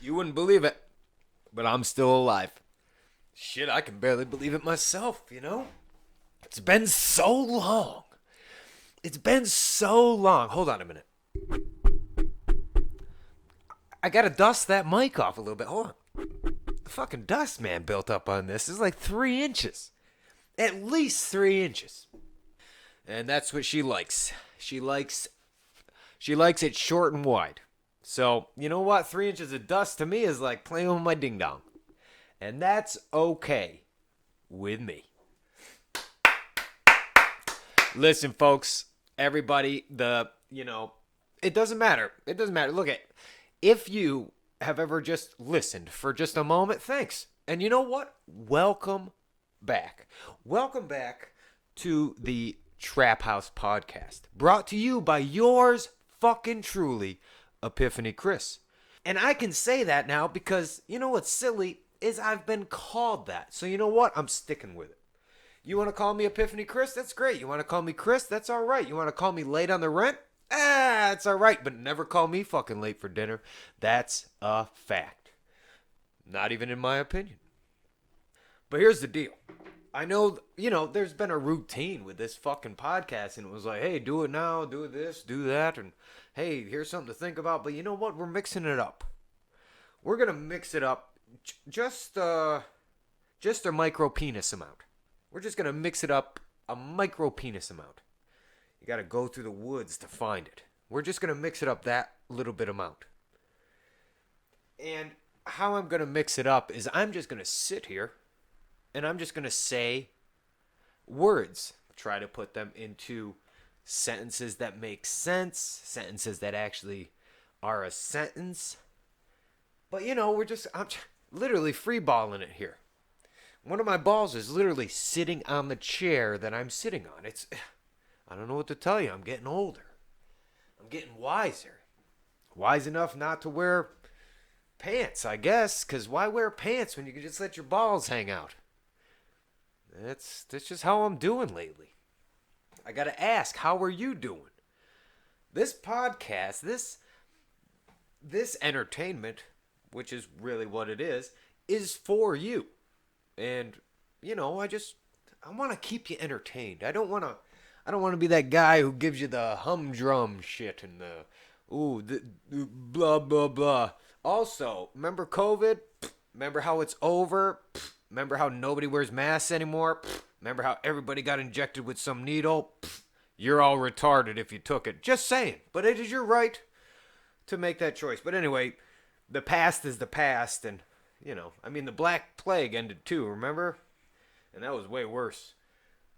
You wouldn't believe it, but I'm still alive. Shit, I can barely believe it myself, you know? It's been so long. It's been so long. Hold on a minute. I gotta dust that mic off a little bit. Hold on. The fucking dust, man, built up on this is like 3 inches. At least 3 inches. And that's what she likes. She likes it short and wide. So, you know what? 3 inches of dust to me is like playing with my ding dong. And that's okay with me. Listen, folks, everybody, it doesn't matter. It doesn't matter. Look, if you have ever just listened for just a moment, thanks. And you know what? Welcome back. Welcome back to the TrapHouse podcast, brought to you by yours fucking truly, Epiphany Chris. And I can say that now because, you know what's silly is I've been called that. So you know what? I'm sticking with it. You want to call me Epiphany Chris? That's great. You want to call me Chris? That's all right. You want to call me late on the rent? It's all right. But never call me fucking late for dinner. That's a fact. Not even in my opinion. But here's the deal. I know, there's been a routine with this fucking podcast, and it was like, hey, do it now, do this, do that, and hey, here's something to think about. But you know what? We're mixing it up. We're going to mix it up just a micro penis amount. We're just going to mix it up a micro penis amount. You got to go through the woods to find it. We're just going to mix it up that little bit amount. And how I'm going to mix it up is I'm just going to sit here and I'm just going to say words. Try to put them into sentences that make sense, sentences that actually are a sentence. But, I'm literally freeballing it here. One of my balls is literally sitting on the chair that I'm sitting on. I don't know what to tell you. I'm getting older. I'm getting wiser. Wise enough not to wear pants, I guess. Because why wear pants when you can just let your balls hang out? That's just how I'm doing lately. I got to ask, how are you doing? This podcast, this entertainment, which is really what it is for you. And, I want to keep you entertained. I don't want to be that guy who gives you the humdrum shit and the blah, blah, blah. Also, remember COVID? Remember how it's over? Remember how nobody wears masks anymore? Remember how everybody got injected with some needle? You're all retarded if you took it. Just saying. But it is your right to make that choice. But anyway, the past is the past, and the Black Plague ended too, remember? And that was way worse.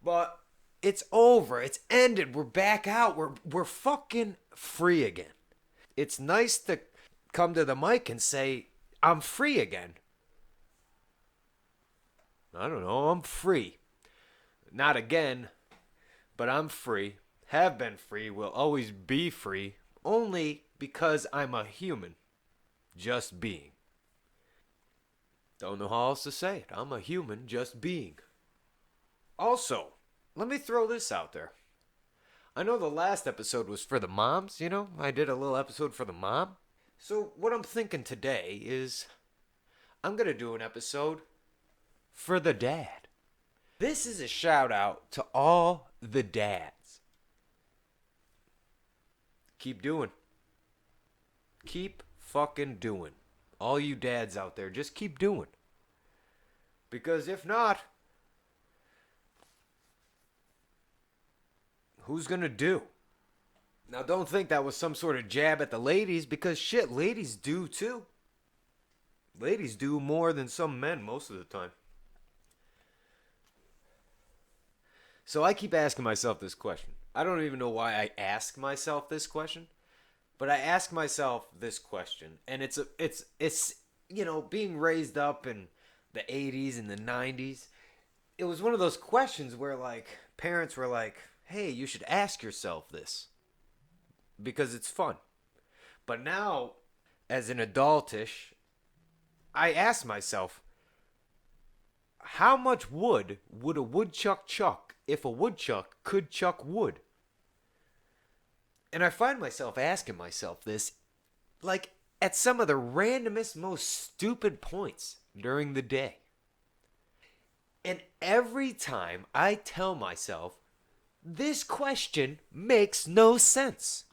But it's over. It's ended. We're back out. We're fucking free again. It's nice to come to the mic and say, I'm free again. I don't know. I'm free. Not again, but I'm free. Have been free. Will always be free. Only because I'm a human. Just being. Don't know how else to say it. I'm a human just being. Also, let me throw this out there. I know the last episode was for the moms, I did a little episode for the mom. So what I'm thinking today is I'm going to do an episode for the dad. This is a shout out to all the dads. Keep doing. Keep fucking doing. All you dads out there, just keep doing. Because if not, who's going to do? Now, don't think that was some sort of jab at the ladies, because shit, ladies do too. Ladies do more than some men most of the time. So I keep asking myself this question. I don't even know why I ask myself this question. But I ask myself this question, and it's being raised up in the 80s and the 90s, it was one of those questions where, parents were like, hey, you should ask yourself this, because it's fun. But now, as an adultish, I ask myself, how much wood would a woodchuck chuck if a woodchuck could chuck wood? And I find myself asking myself this, at some of the randomest, most stupid points during the day. And every time I tell myself, this question makes no sense.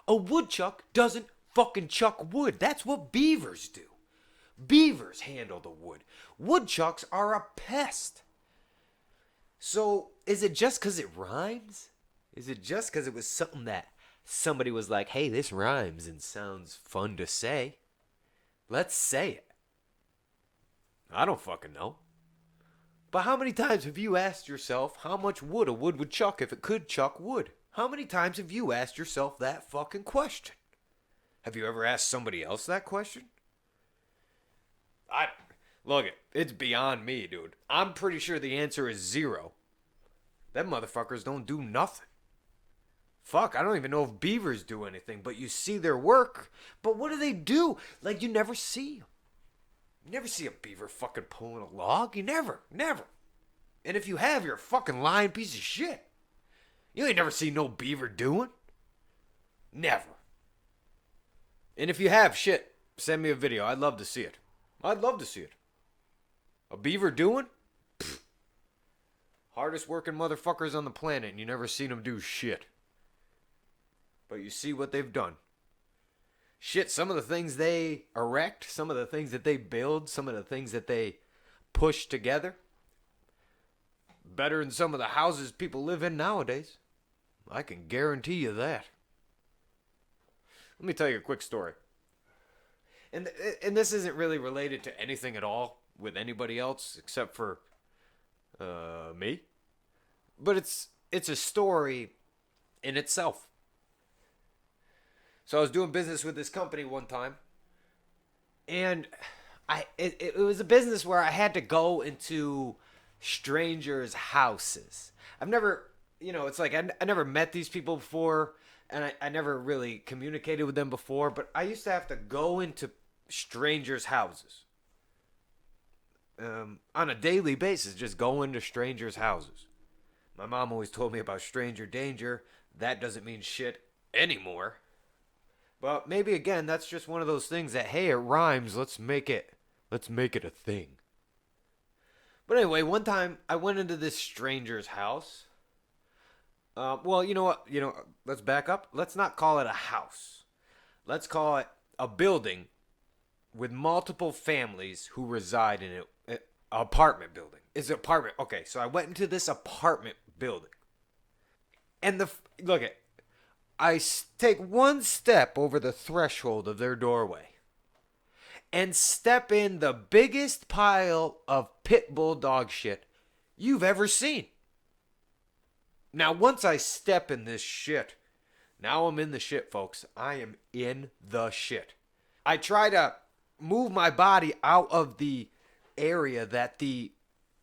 A woodchuck doesn't fucking chuck wood. That's what beavers do. Beavers handle the wood. Woodchucks are a pest. So, is it just because it rhymes? Is it just because it was something that somebody was like, hey, this rhymes and sounds fun to say? Let's say it. I don't fucking know. But how many times have you asked yourself how much wood a wood would chuck if it could chuck wood? How many times have you asked yourself that fucking question? Have you ever asked somebody else that question? Look, it's beyond me, dude. I'm pretty sure the answer is 0. Them motherfuckers don't do nothing. Fuck, I don't even know if beavers do anything, but you see their work. But what do they do? Like, you never see them. You never see a beaver fucking pulling a log. You never. And if you have, you're a fucking lying piece of shit. You ain't never seen no beaver doing. Never. And if you have, shit, send me a video. I'd love to see it. A beaver doing? Pfft. Hardest working motherfuckers on the planet, and you never seen them do shit. But you see what they've done. Shit, some of the things they erect, some of the things that they build, some of the things that they push together, better than some of the houses people live in nowadays. I can guarantee you that. Let me tell you a quick story. And this isn't really related to anything at all with anybody else except for me. But it's a story in itself. So I was doing business with this company one time, and it was a business where I had to go into strangers' houses. I've never, it's like I never met these people before, and I never really communicated with them before, but I used to have to go into strangers' houses on a daily basis, just go into strangers' houses. My mom always told me about stranger danger. That doesn't mean shit anymore. But maybe again, that's just one of those things that, hey, it rhymes. Let's make it a thing. But anyway, one time I went into this stranger's house. Well, you know what? Let's back up. Let's not call it a house. Let's call it a building with multiple families who reside in it. An apartment building. It's an apartment. Okay, so I went into this apartment building. And I take one step over the threshold of their doorway and step in the biggest pile of pit bull dog shit you've ever seen. Now, once I step in this shit, now I'm in the shit, folks. I am in the shit. I try to move my body out of the area that the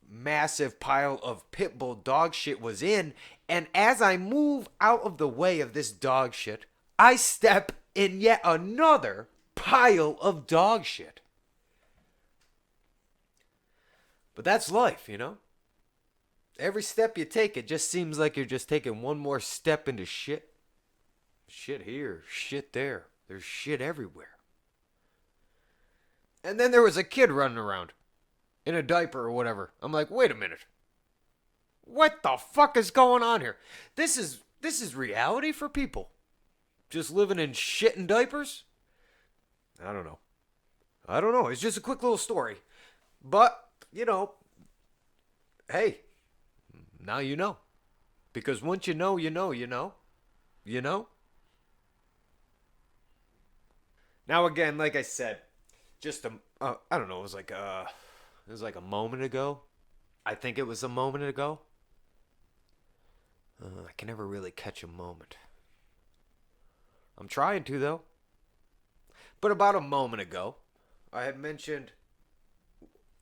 massive pile of pit bull dog shit was in, and as I move out of the way of this dog shit, I step in yet another pile of dog shit. But that's life, Every step you take, it just seems like you're just taking one more step into shit. Shit here, shit there. There's shit everywhere. And then there was a kid running around in a diaper or whatever. I'm like, wait a minute. What the fuck is going on here? This is reality for people. Just living in shit and diapers? I don't know. It's just a quick little story. But, hey, now you know. Because once you know, you know. Now again, like I said, just I don't know, it was like a moment ago. I think it was a moment ago. I can never really catch a moment. I'm trying to, though. But about a moment ago, I had mentioned,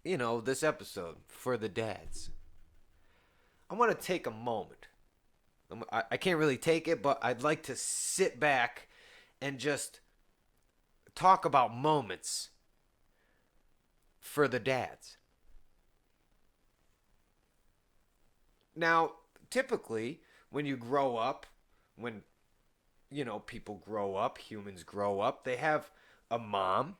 this episode for the dads. I want to take a moment. I can't really take it, but I'd like to sit back and just talk about moments for the dads. Now, typically, when you grow up, when people grow up, humans grow up. They have a mom,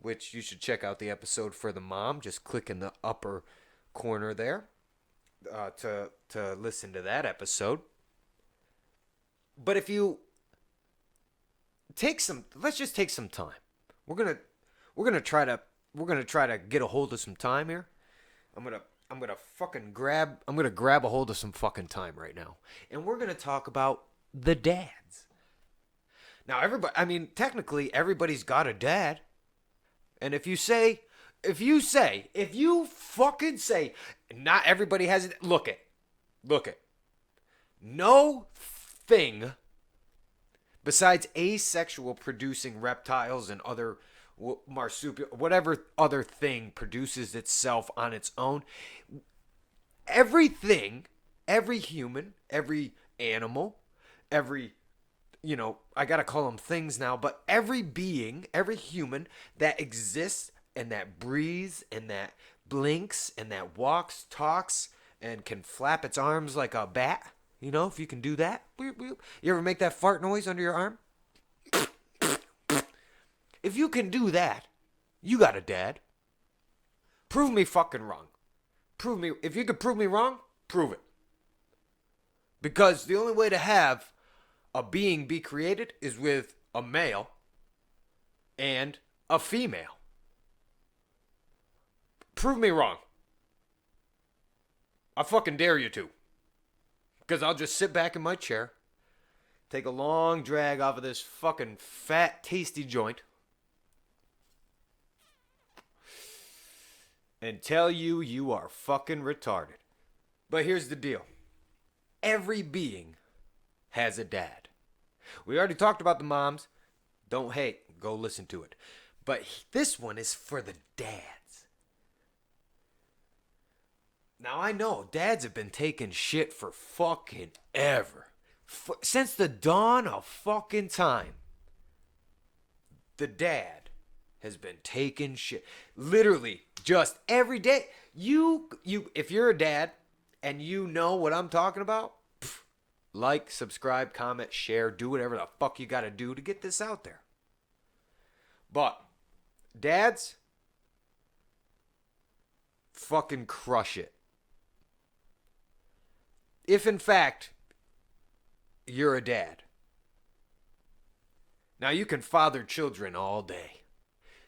which you should check out the episode for the mom. Just click in the upper corner there to listen to that episode. But if you let's just take some time. We're gonna try to get a hold of some time here. I'm gonna grab a hold of some fucking time right now, and we're gonna talk about the dads. Now, technically everybody's got a dad, and if you fucking say not everybody has it, look it, no thing besides asexual producing reptiles and other marsupial, whatever other thing produces itself on its own. Everything, every human, every animal, I gotta call them things now, but every being, every human that exists and that breathes and that blinks and that walks, talks, and can flap its arms like a bat. If you can do that. You ever make that fart noise under your arm? If you can do that, you got a dad. Prove me fucking wrong. If you could prove me wrong, prove it. Because the only way to have a being be created is with a male and a female. Prove me wrong. I fucking dare you to. Because I'll just sit back in my chair, take a long drag off of this fucking fat, tasty joint, and tell you are fucking retarded. But here's the deal. Every being has a dad. We already talked about the moms. Don't hate. Go listen to it. But this one is for the dads. Now, I know dads have been taking shit for fucking ever. Since the dawn of fucking time. The dad has been taking shit. Literally, just every day. If you're a dad and you know what I'm talking about, like, subscribe, comment, share, do whatever the fuck you gotta do to get this out there. But, dads, fucking crush it. If in fact you're a dad. Now you can father children all day.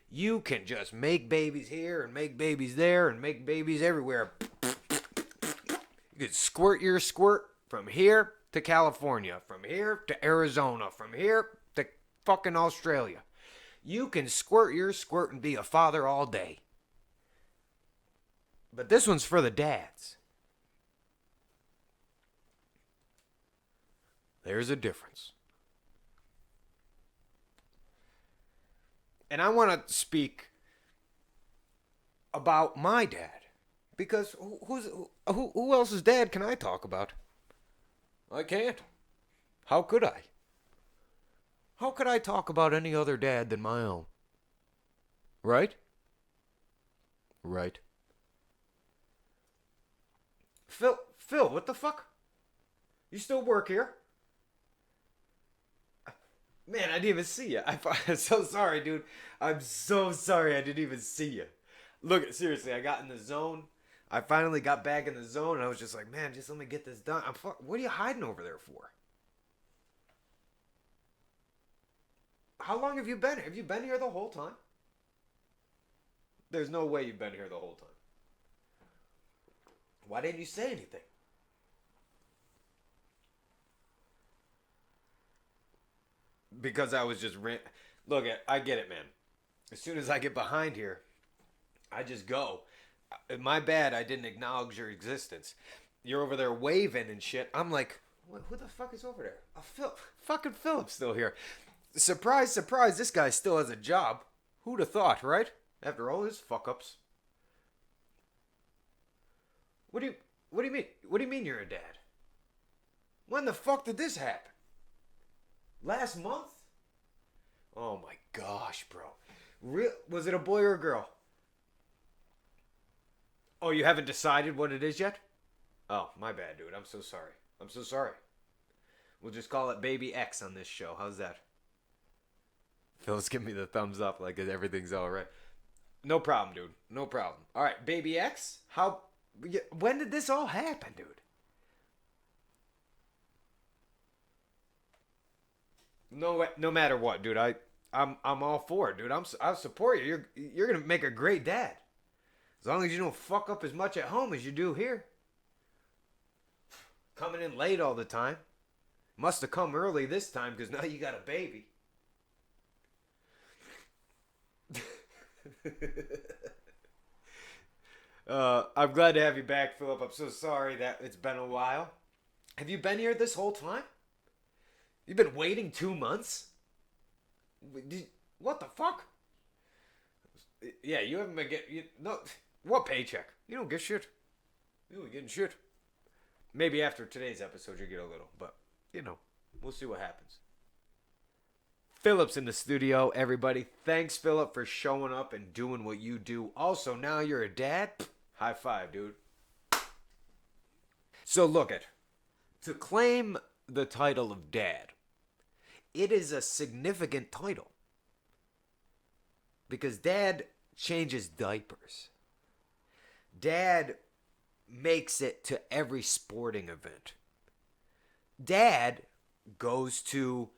You can just make babies here and make babies there and make babies everywhere. You can squirt your squirt from here to California, from here to Arizona, from here to fucking Australia. You can squirt your squirt and be a father all day. But this one's for the dads. There's a difference. And I want to speak about my dad. Because who else's dad can I talk about? I can't. How could I? How could I talk about any other dad than my own? Right? Right. Phil, what the fuck? You still work here? Man, I didn't even see you. I'm so sorry, dude. I'm so sorry I didn't even see you. Look, seriously, I got in the zone. I finally got back in the zone, and I was just like, man, just let me get this done. What are you hiding over there for? How long have you been here? Have you been here the whole time? There's no way you've been here the whole time. Why didn't you say anything? Because I was just look, I get it, man. As soon as I get behind here, I just go. My bad, I didn't acknowledge your existence. You're over there waving and shit. I'm like, who the fuck is over there? Fucking Philip's still here. Surprise, surprise, this guy still has a job. Who'd have thought, right? After all his fuck-ups. What do you mean? What do you mean you're a dad? When the fuck did this happen? Last month? Oh my gosh, bro. Was it a boy or a girl? Oh, you haven't decided what it is yet? Oh, my bad, dude. I'm so sorry. We'll just call it Baby X on this show. How's that? Phil's giving me the thumbs up like everything's all right. No problem, dude. No problem. All right, Baby X. How? When did this all happen, dude? No matter what, dude. I'm all for it, dude. I'll support you. You're gonna make a great dad. As long as you don't fuck up as much at home as you do here. Coming in late all the time. Must have come early this time because now you got a baby. I'm glad to have you back, Philip. I'm so sorry that it's been a while. Have you been here this whole time? You've been waiting 2 months? What the fuck? Yeah, you haven't been getting... No, what paycheck? You don't get shit. You ain't getting shit. Maybe after today's episode you get a little, but, we'll see what happens. Philip's in the studio, everybody. Thanks, Philip, for showing up and doing what you do. Also, now you're a dad. High five, dude. So look it. To claim the title of dad, it is a significant title. Because dad changes diapers. Dad makes it to every sporting event. Dad goes to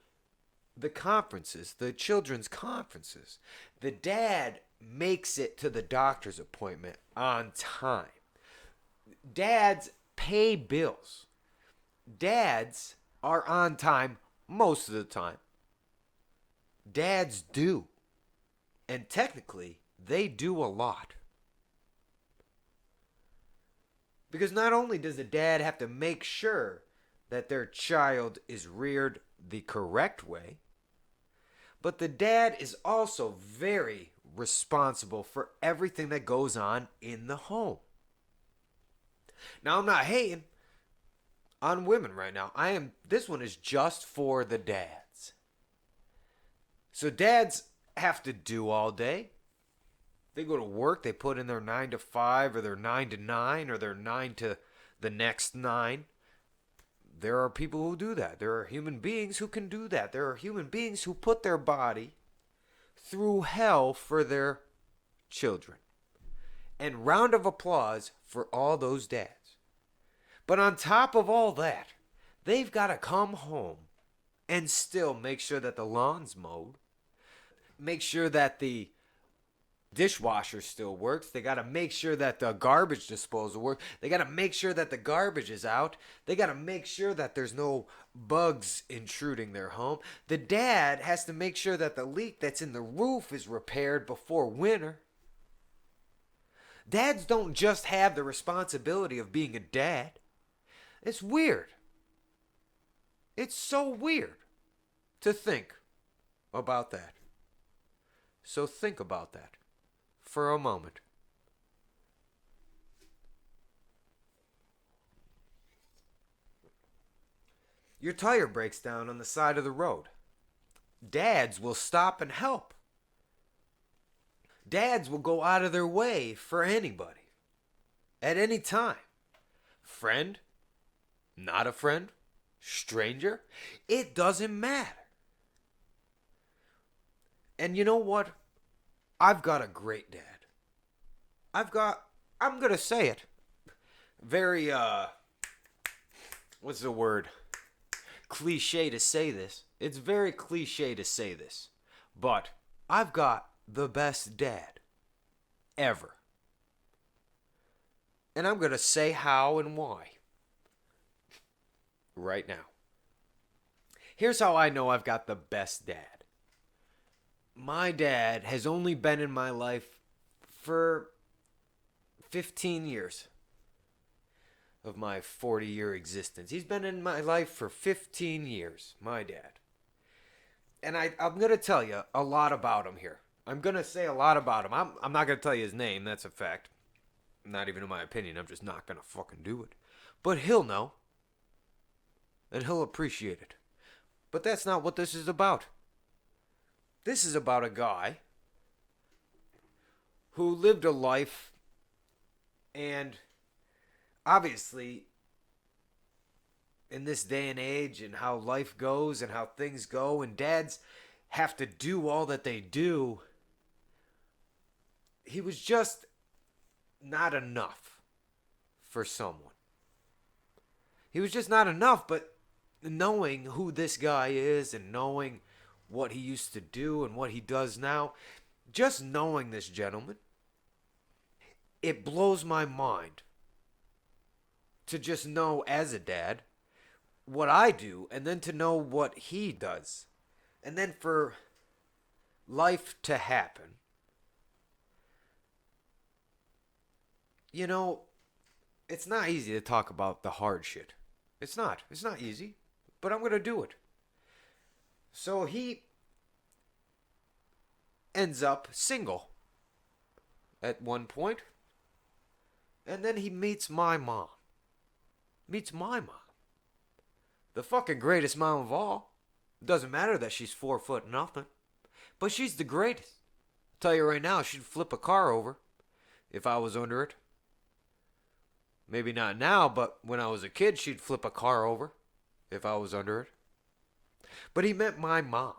the conferences, the children's conferences. The dad makes it to the doctor's appointment on time. Dads pay bills. Dads are on time most of the time. Dads do. And technically, they do a lot. Because not only does the dad have to make sure that their child is reared the correct way, but the dad is also very responsible for everything that goes on in the home. Now, I'm not hating on women right now. This one is just for the dads. So dads have to do all day. They go to work, they put in their 9 to 5 or their 9 to 9 or their 9 to the next 9. There are people who do that. There are human beings who can do that. There are human beings who put their body through hell for their children. And round of applause for all those dads. But on top of all that, they've got to come home and still make sure that the lawn's mowed. Make sure that the dishwasher still works. They got to make sure that the garbage disposal works. They got to make sure that the garbage is out. They got to make sure that there's no bugs intruding their home. The dad has to make sure that the leak that's in the roof is repaired before winter. Dads don't just have the responsibility of being a dad. It's weird. It's so weird to think about that. So think about that for a moment. Your tire breaks down on the side of the road. Dads will stop and help. Dads will go out of their way for anybody. At any time. Friend, not a friend, stranger, it doesn't matter. And you know what? I've got a great dad. I'm going to say it. Very, what's the word? Cliche to say this. It's very cliche to say this. But I've got the best dad ever. And I'm going to say how and why. Right now. Here's how I know I've got the best dad. My dad has only been in my life for 15 years of my 40-year existence. He's been in my life for 15 years, my dad. And I'm going to tell you a lot about him here. I'm going to say a lot about him. I'm not going to tell you his name, that's a fact. Not even in my opinion, I'm just not going to fucking do it. But he'll know. And he'll appreciate it. But that's not what this is about. This is about a guy who lived a life and obviously in this day and age and how life goes and how things go and dads have to do all that they do, he was just not enough for someone. He was just not enough, but knowing who this guy is and knowing what he used to do and what he does now, just knowing this gentleman, it blows my mind to just know as a dad what I do and then to know what he does. And then for life to happen. You know, it's not easy to talk about the hard shit. It's not. It's not easy. But I'm going to do it. So he ends up single at one point. And then he meets my mom. Meets my mom. The fucking greatest mom of all. Doesn't matter that she's 4 foot nothing. But she's the greatest. I'll tell you right now, she'd flip a car over if I was under it. Maybe not now, but when I was a kid, she'd flip a car over if I was under it. But he met my mom.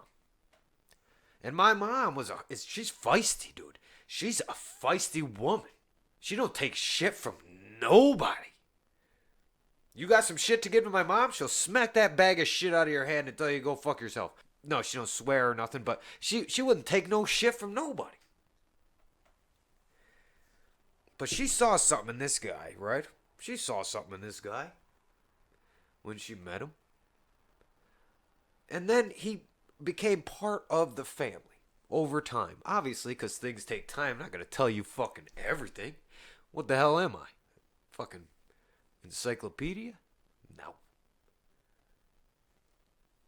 And my mom she's feisty, dude. She's a feisty woman. She don't take shit from nobody. You got some shit to give to my mom, she'll smack that bag of shit out of your hand and tell you to go fuck yourself. No, she don't swear or nothing, but she wouldn't take no shit from nobody. But she saw something in this guy, right? She saw something in this guy when she met him. And then he became part of the family over time. Obviously, because things take time. I'm not going to tell you fucking everything. What the hell am I? Fucking encyclopedia? No.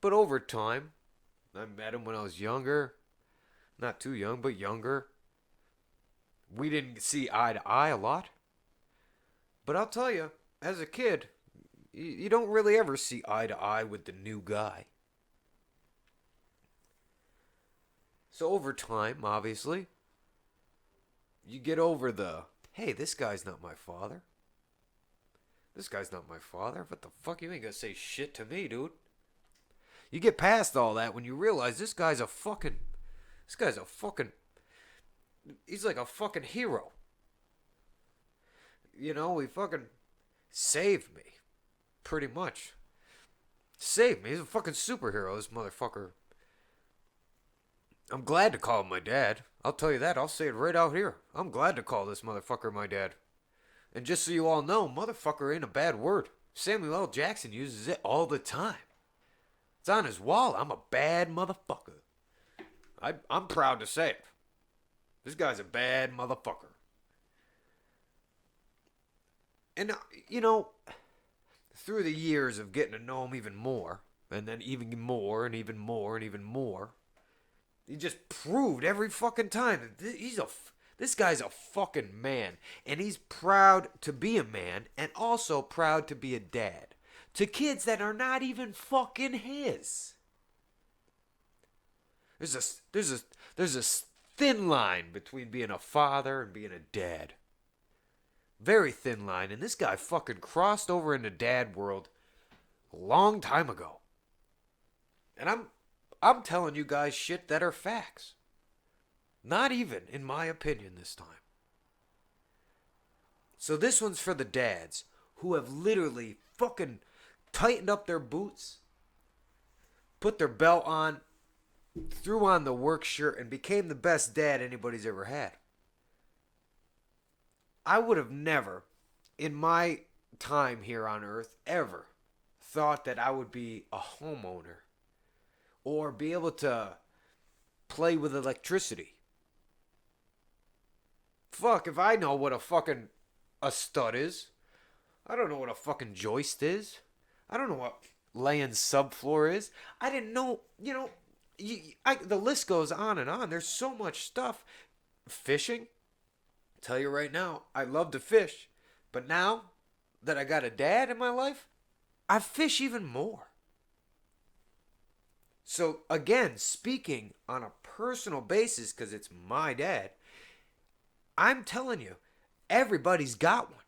But over time, I met him when I was younger. Not too young, but younger. We didn't see eye to eye a lot. But I'll tell you, as a kid, you don't really ever see eye to eye with the new guy. So over time, obviously, you get over the, hey, this guy's not my father. This guy's not my father. What the fuck? You ain't gonna say shit to me, dude. You get past all that when you realize he's like a fucking hero. You know, he fucking saved me. Pretty much. Saved me. He's a fucking superhero, this motherfucker. I'm glad to call him my dad. I'll tell you that. I'll say it right out here. I'm glad to call this motherfucker my dad. And just so you all know, motherfucker ain't a bad word. Samuel L. Jackson uses it all the time. It's on his wall. I'm a bad motherfucker. I'm proud to say it. This guy's a bad motherfucker. And, you know, through the years of getting to know him even more, and then even more, and even more, and even more, he just proved every fucking time that this guy's a fucking man. And he's proud to be a man, and also proud to be a dad. To kids that are not even fucking his. There's a thin line between being a father and being a dad. Very thin line, and this guy fucking crossed over into dad world a long time ago. And I'm telling you guys shit that are facts. Not even in my opinion this time. So this one's for the dads who have literally fucking tightened up their boots, put their belt on, threw on the work shirt, and became the best dad anybody's ever had. I would have never, in my time here on earth, ever thought that I would be a homeowner or be able to play with electricity. Fuck, if I know what a stud is. I don't know what a fucking joist is. I don't know what laying subfloor is. I didn't know, you know, the list goes on and on. There's so much stuff. Fishing. Tell you right now, I love to fish. But now that I got a dad in my life, I fish even more. So again, speaking on a personal basis, because it's my dad, I'm telling you, everybody's got one.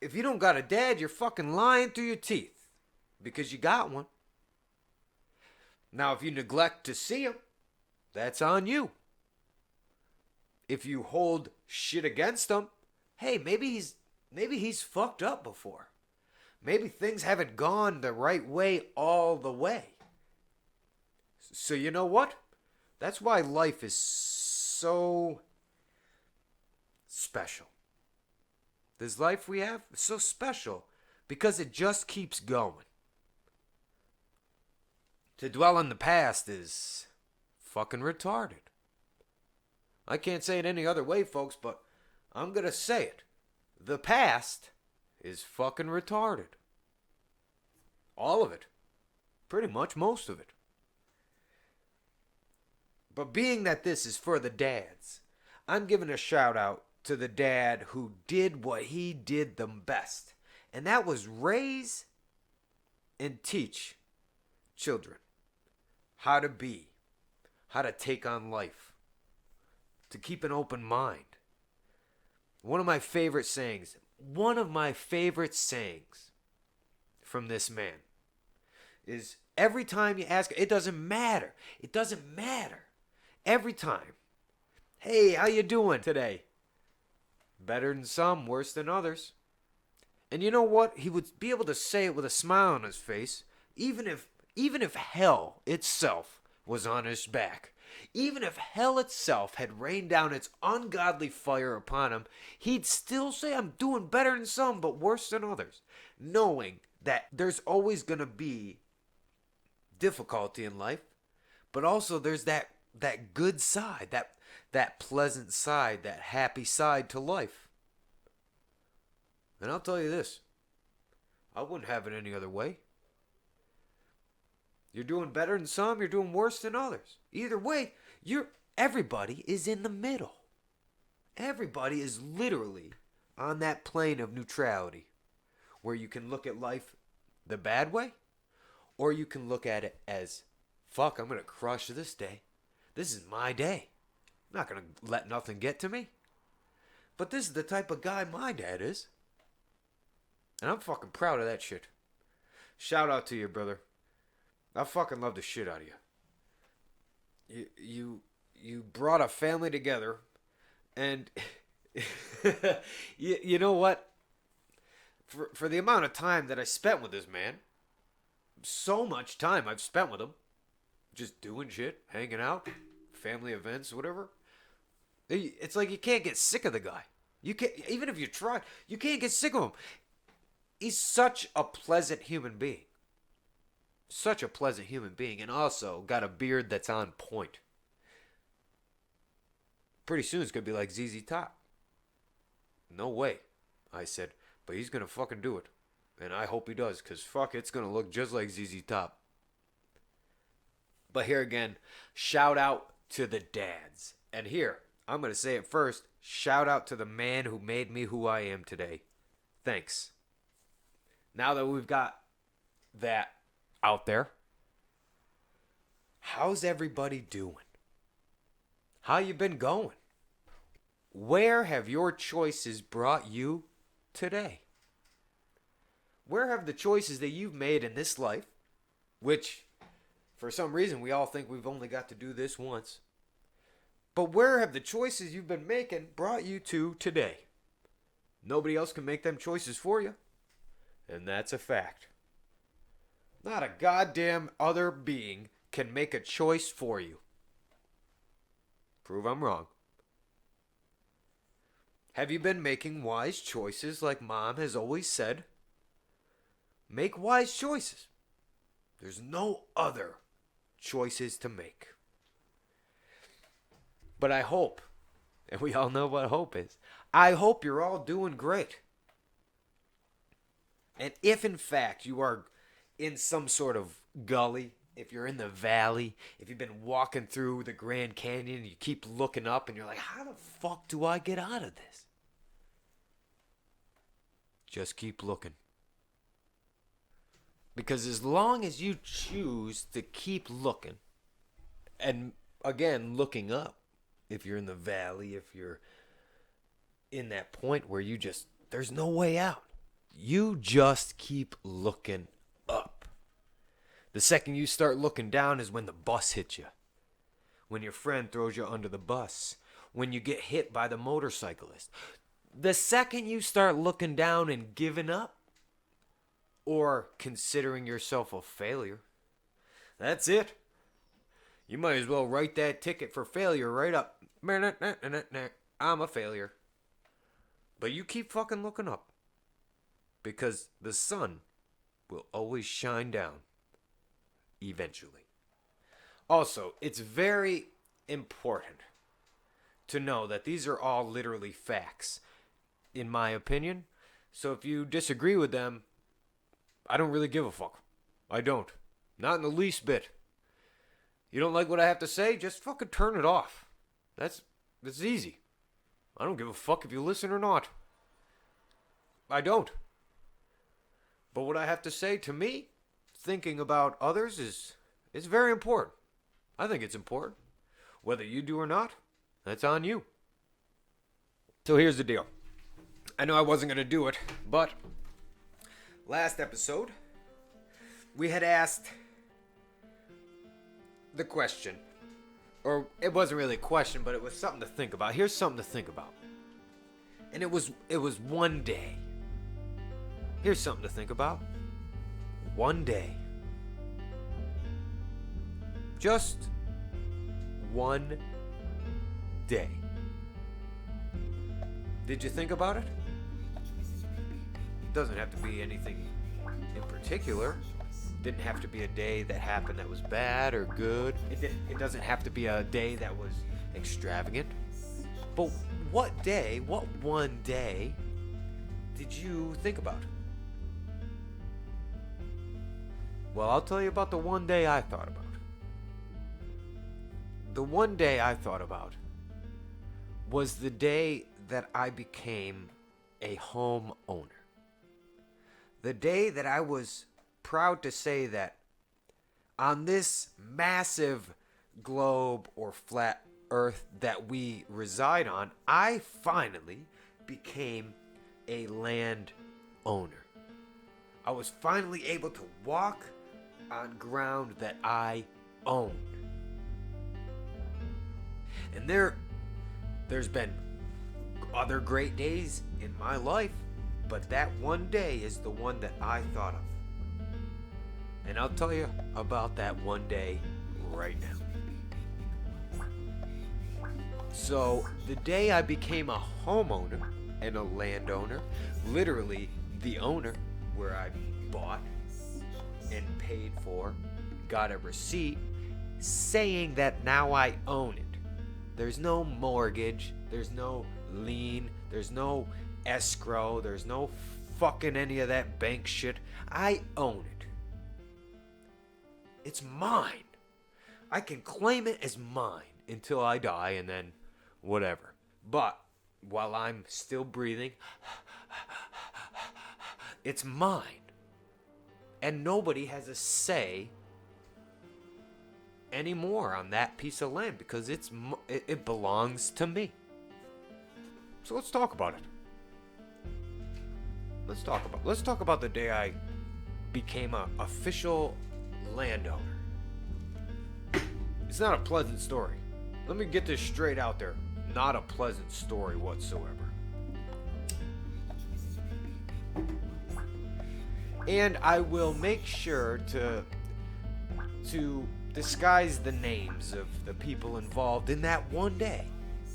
If you don't got a dad, you're fucking lying through your teeth. because you got one. Now, if you neglect to see him, that's on you. If you hold shit against him, hey, maybe he's fucked up before. Maybe things haven't gone the right way all the way. So you know what? That's why life is so special. This life we have is so special because it just keeps going. To dwell on the past is fucking retarded. I can't say it any other way, folks, but I'm gonna say it. The past is fucking retarded. All of it. Pretty much most of it. But being that this is for the dads, I'm giving a shout out to the dad who did what he did the best. And that was raise and teach children how to be, how to take on life, to keep an open mind. One of my favorite sayings from this man is every time you ask, it doesn't matter. Every time. Hey, how you doing today? Better than some, worse than others. And you know what? He would be able to say it with a smile on his face, even if hell itself was on his back. Even if hell itself had rained down its ungodly fire upon him, he'd still say, I'm doing better than some, but worse than others. Knowing that there's always going to be difficulty in life, but also there's that good side, that pleasant side, that happy side to life. And I'll tell you this, I wouldn't have it any other way. You're doing better than some, you're doing worse than others. Either way, everybody is in the middle. Everybody is literally on that plane of neutrality where you can look at life the bad way, or you can look at it as, fuck, I'm going to crush this day. This is my day. I'm not going to let nothing get to me. But this is the type of guy my dad is. And I'm fucking proud of that shit. Shout out to you, brother. I fucking love the shit out of you. You brought a family together, and you know what? For the amount of time that I spent with this man, so much time I've spent with him, just doing shit, hanging out, family events, whatever. It's like you can't get sick of the guy. You can't, even if you try, you can't get sick of him. He's such a pleasant human being. Such a pleasant human being, and also got a beard that's on point. Pretty soon it's going to be like ZZ Top. No way, I said, but he's going to fucking do it. And I hope he does, because fuck, it's going to look just like ZZ Top. But here again, shout out to the dads. And here, I'm going to say it first, shout out to the man who made me who I am today. Thanks. Now that we've got that out there, how's everybody doing? How you been going? Where have your choices brought you today? Where have the choices that you've made in this life, which for some reason we all think we've only got to do this once, but where have the choices you've been making brought you to today? Nobody else can make them choices for you, and that's a fact. Not a goddamn other being can make a choice for you. Prove I'm wrong. Have you been making wise choices like Mom has always said? Make wise choices. There's no other choices to make. But I hope, and we all know what hope is, I hope you're all doing great. And if in fact you are in some sort of gully, if you're in the valley, if you've been walking through the Grand Canyon and you keep looking up and you're like, how the fuck do I get out of this? Just keep looking. Because as long as you choose to keep looking, and again, looking up, if you're in the valley, if you're in that point where there's no way out, you just keep looking up. The second you start looking down is when the bus hits you. When your friend throws you under the bus. When you get hit by the motorcyclist. The second you start looking down and giving up, or considering yourself a failure, that's it. You might as well write that ticket for failure right up. I'm a failure. But you keep fucking looking up. Because the sun will always shine down. Eventually. Also, it's very important to know that these are all literally facts, in my opinion. So if you disagree with them, I don't really give a fuck. I don't. Not in the least bit. You don't like what I have to say? Just fucking turn it off. That's easy. I don't give a fuck if you listen or not. I don't. But what I have to say, to me, thinking about others is very important. I think it's important. Whether you do or not, that's on you. So here's the deal. I know I wasn't going to do it, but last episode, we had asked the question, or it wasn't really a question, but it was something to think about. Here's something to think about. And it was one day. Here's something to think about. One day. Just one day. Did you think about it? It doesn't have to be anything in particular. It didn't have to be a day that happened that was bad or good. It doesn't have to be a day that was extravagant. But what one day did you think about? Well, I'll tell you about the one day I thought about. The one day I thought about was the day that I became a homeowner. The day that I was proud to say that on this massive globe or flat earth that we reside on, I finally became a land owner. I was finally able to walk on ground that I owned. And there's been other great days in my life, but that one day is the one that I thought of. And I'll tell you about that one day right now. So, the day I became a homeowner and a landowner, literally the owner, where I bought and paid for, got a receipt saying that now I own it. There's no mortgage, there's no lien, there's no escrow, there's no fucking any of that bank shit. I own it. It's mine. I can claim it as mine until I die and then whatever. But while I'm still breathing, it's mine. And nobody has a say anymore on that piece of land because it belongs to me. So let's talk about it. Let's talk about the day I became an official landowner. It's not a pleasant story. Let me get this straight out there. Not a pleasant story whatsoever. And I will make sure to disguise the names of the people involved in that one day.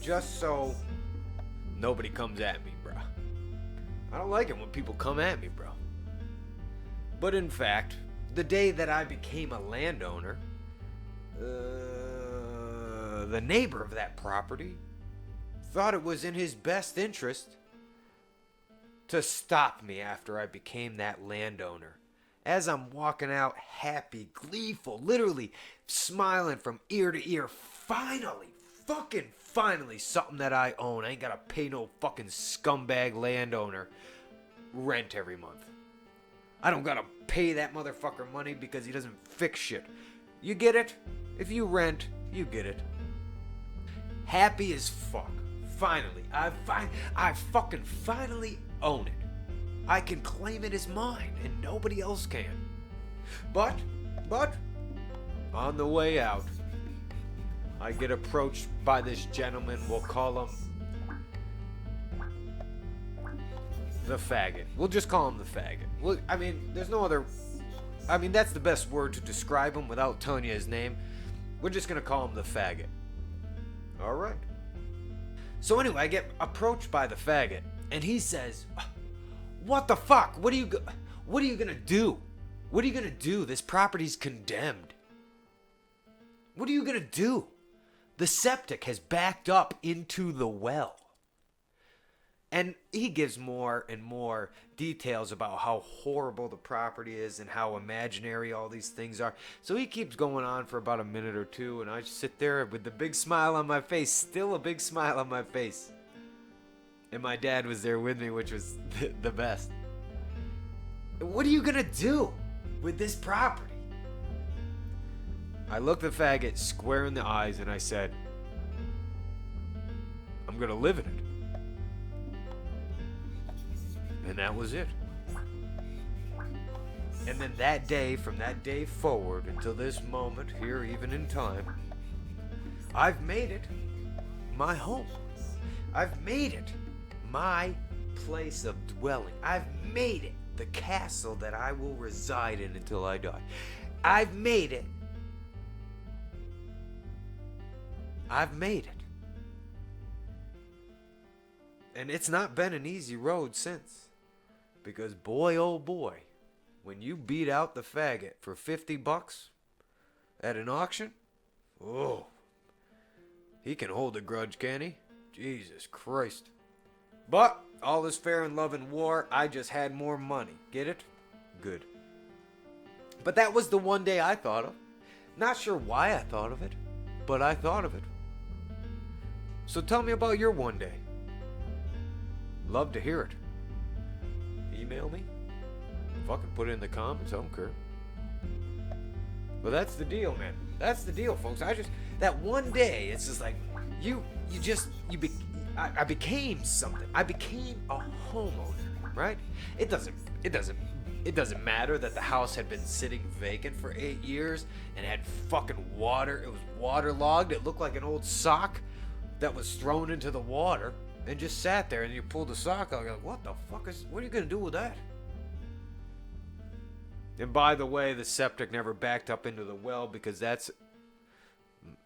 Just so nobody comes at me, bro. I don't like it when people come at me, bro. But in fact, the day that I became a landowner, the neighbor of that property thought it was in his best interest to stop me after I became that landowner. As I'm walking out happy, gleeful, literally smiling from ear to ear, finally, something that I own. I ain't gotta pay no fucking scumbag landowner rent every month. I don't gotta pay that motherfucker money because he doesn't fix shit. You get it? If you rent, you get it. Happy as fuck. Finally, I fucking finally own it. I can claim it as mine, and nobody else can. But But on the way out, I get approached by this gentleman. We'll call him the faggot. We'll just call him the faggot. Well, I mean, there's no other... I mean, that's the best word to describe him without telling you his name. We're just going to call him the faggot. All right. So anyway, I get approached by the faggot, and he says, "What the fuck? What are you going to do? What are you going to do? This property's condemned. What are you going to do? The septic has backed up into the well." And he gives more and more details about how horrible the property is and how imaginary all these things are. So he keeps going on for about a minute or two, and I just sit there with the big smile on my face, still a big smile on my face. And my dad was there with me, which was the best. "What are you going to do with this property?" I looked the faggot square in the eyes and I said, "I'm going to live in it." And that was it. And then that day, from that day forward until this moment here, even in time, I've made it my home. I've made it my place of dwelling. I've made it the castle that I will reside in until I die. I've made it. I've made it. And it's not been an easy road since. Because boy, oh boy, when you beat out the faggot for $50 at an auction, oh, he can hold a grudge, can he? Jesus Christ. But all is fair in love and war. I just had more money. Get it? Good. But that was the one day I thought of. Not sure why I thought of it, but I thought of it. So tell me about your one day. Love to hear it. Email me. Fucking put it in the comments. I don't care. But that's the deal, man. That's the deal, folks. That one day, it's just like I became something. I became a homeowner, right? It doesn't matter that the house had been sitting vacant for 8 years and had fucking water. It was waterlogged. It looked like an old sock that was thrown into the water and just sat there, and you pulled the sock out. You're like, what are you gonna do with that? And by the way, the septic never backed up into the well because that's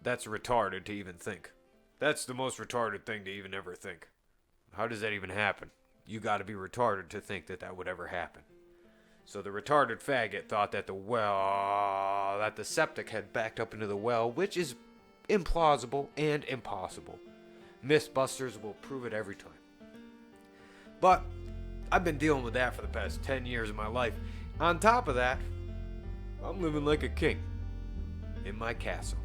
retarded to even think. That's the most retarded thing to even ever think. How does that even happen? You gotta be retarded to think that would ever happen. So the retarded faggot thought that the septic had backed up into the well, which is implausible and impossible. Mythbusters will prove it every time. But I've been dealing with that for the past 10 years of my life. On top of that, I'm living like a king in my castle,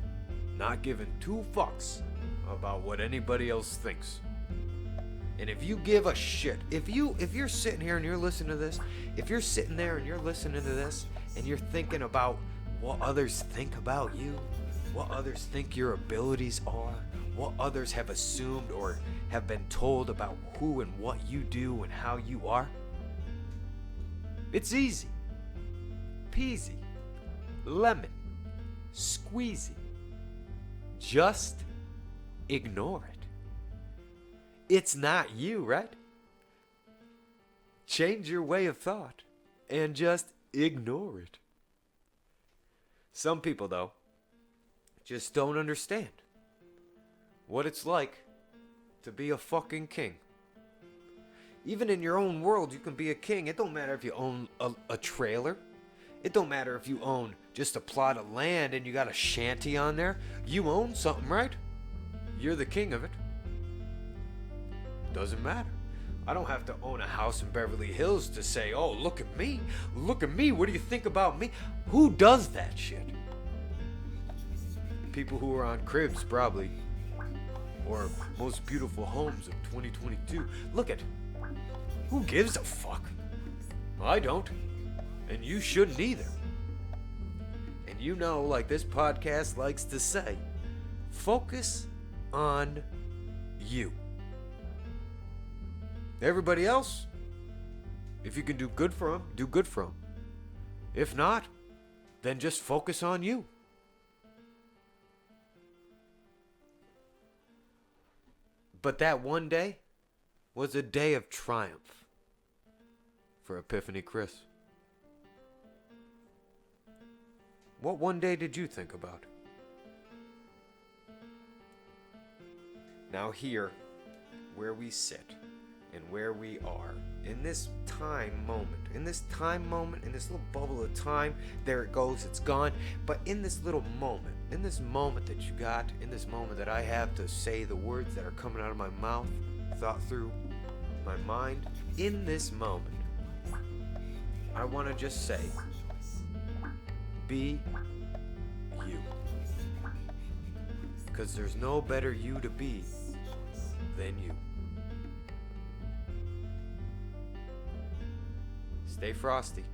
not giving two fucks about what anybody else thinks. And if you give a shit, if you're sitting here and you're listening to this, if you're sitting there and you're listening to this and you're thinking about what others think about you, what others think your abilities are, what others have assumed or have been told about who and what you do and how you are, it's easy. Peasy. Lemon. Squeezy. Just ignore it. It's not you, right? Change your way of thought and just ignore it. Some people, though, just don't understand what it's like to be a fucking king. Even in your own world, you can be a king. It don't matter if you own a trailer. It don't matter if you own just a plot of land and you got a shanty on there. You own something, right? You're the king of it. Doesn't matter. I don't have to own a house in Beverly Hills to say, oh, look at me. Look at me. What do you think about me? Who does that shit? People who are on Cribs, probably. Or Most Beautiful Homes of 2022. Look at. Who gives a fuck? I don't. And you shouldn't either. And you know, like this podcast likes to say, focus on you. Everybody else, if you can do good for them, do good for them. If not, then just focus on you. But that one day was a day of triumph for Epiphany Chris. What one day did you think about? Now here, where we sit and where we are, in this time moment, in this little bubble of time, there it goes, it's gone. But in this little moment, in this moment that you got, in this moment that I have to say the words that are coming out of my mouth, thought through my mind, in this moment, I want to just say, be you. Because there's no better you to be than you. Stay frosty.